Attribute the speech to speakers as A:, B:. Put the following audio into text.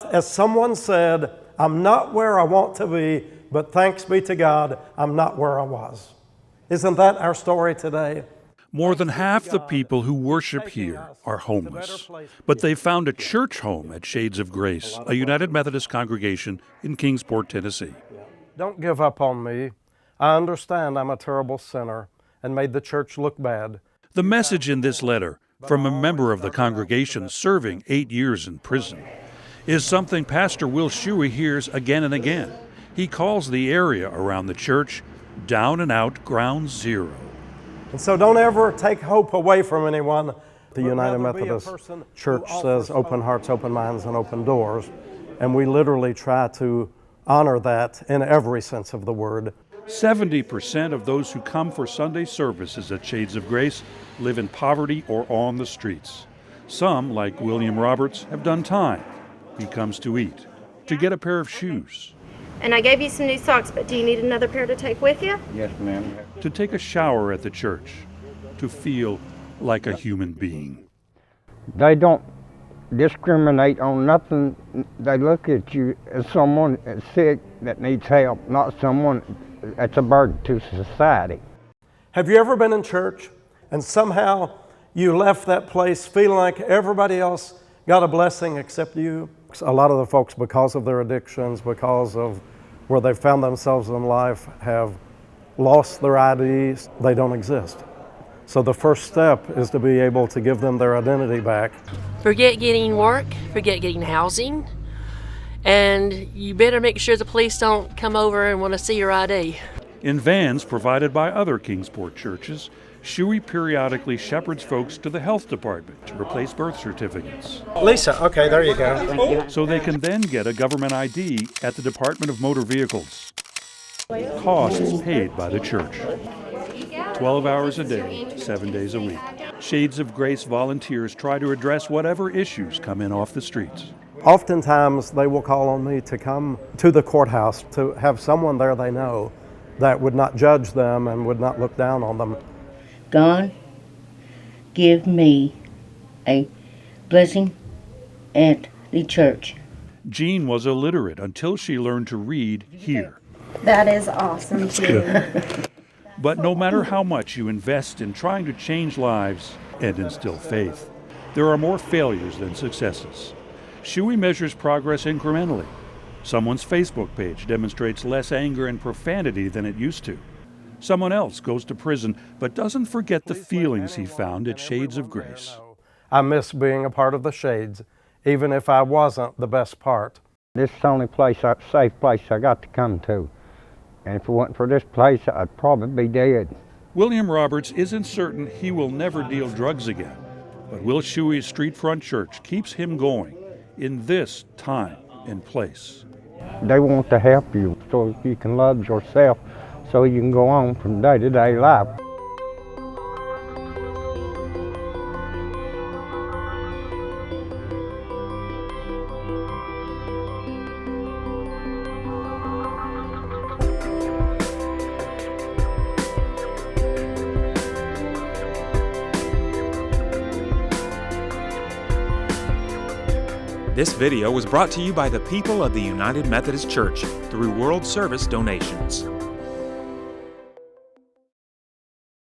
A: As someone said, I'm not where I want to be, but thanks be to God, I'm not where I was. Isn't that our story today?
B: More than half the people who worship here are homeless, but they found a church home at Shades of Grace, a United Methodist congregation in Kingsport, Tennessee.
A: Don't give up on me. I understand I'm a terrible sinner and made the church look bad.
B: The message in this letter, from a member of the congregation serving 8 years in prison, is something Pastor Will Shewey hears again and again. He calls the area around the church down and out ground zero.
A: And so don't ever take hope away from anyone. The United Methodist Church says open hearts, open minds, and open doors. And we literally try to honor that in every sense of the word.
B: 70% of those who come for Sunday services at Shades of Grace live in poverty or on the streets. Some, like William Roberts, have done time. He comes to eat, to get a pair of shoes.
C: And I gave you some new socks, but do you need another pair to take with you?
D: Yes, ma'am.
B: To take a shower at the church, to feel like a human being.
D: They don't discriminate on nothing. They look at you as someone sick that needs help, not someone that's a burden to society.
A: Have you ever been in church and somehow you left that place feeling like everybody else got a blessing except you? A lot of the folks, because of their addictions, because of where they found themselves in life, have lost their IDs. They don't exist. So the first step is to be able to give them their identity back.
E: Forget getting work, forget getting housing, and you better make sure the police don't come over and want to see your ID.
B: In vans provided by other Kingsport churches, Shewey periodically shepherds folks to the health department to replace birth certificates.
A: Lisa, okay, there you go.
D: Thank you.
B: So they can then get a government ID at the Department of Motor Vehicles. Costs paid by the church. 12 hours a day, 7 days a week. Shades of Grace volunteers try to address whatever issues come in off the streets.
A: Oftentimes they will call on me to come to the courthouse to have someone there they know that would not judge them and would not look down on them.
F: God, give me a blessing at the church.
B: Jean was illiterate until she learned to read here.
C: That is awesome, too.
B: But no matter how much you invest in trying to change lives and instill faith, there are more failures than successes. Shewey measures progress incrementally. Someone's Facebook page demonstrates less anger and profanity than it used to. Someone else goes to prison but doesn't forget the feelings he found at Shades of Grace.
A: I miss being a part of the Shades, even if I wasn't the best part.
D: This is the only safe place I got to come to. And if it wasn't for this place, I'd probably be dead.
B: William Roberts isn't certain he will never deal drugs again, but Will Shewey's Street Front Church keeps him going in this time and place.
D: They want to help you so you can love yourself, so you can go on from day-to-day life.
G: This video was brought to you by the people of the United Methodist Church through World Service donations.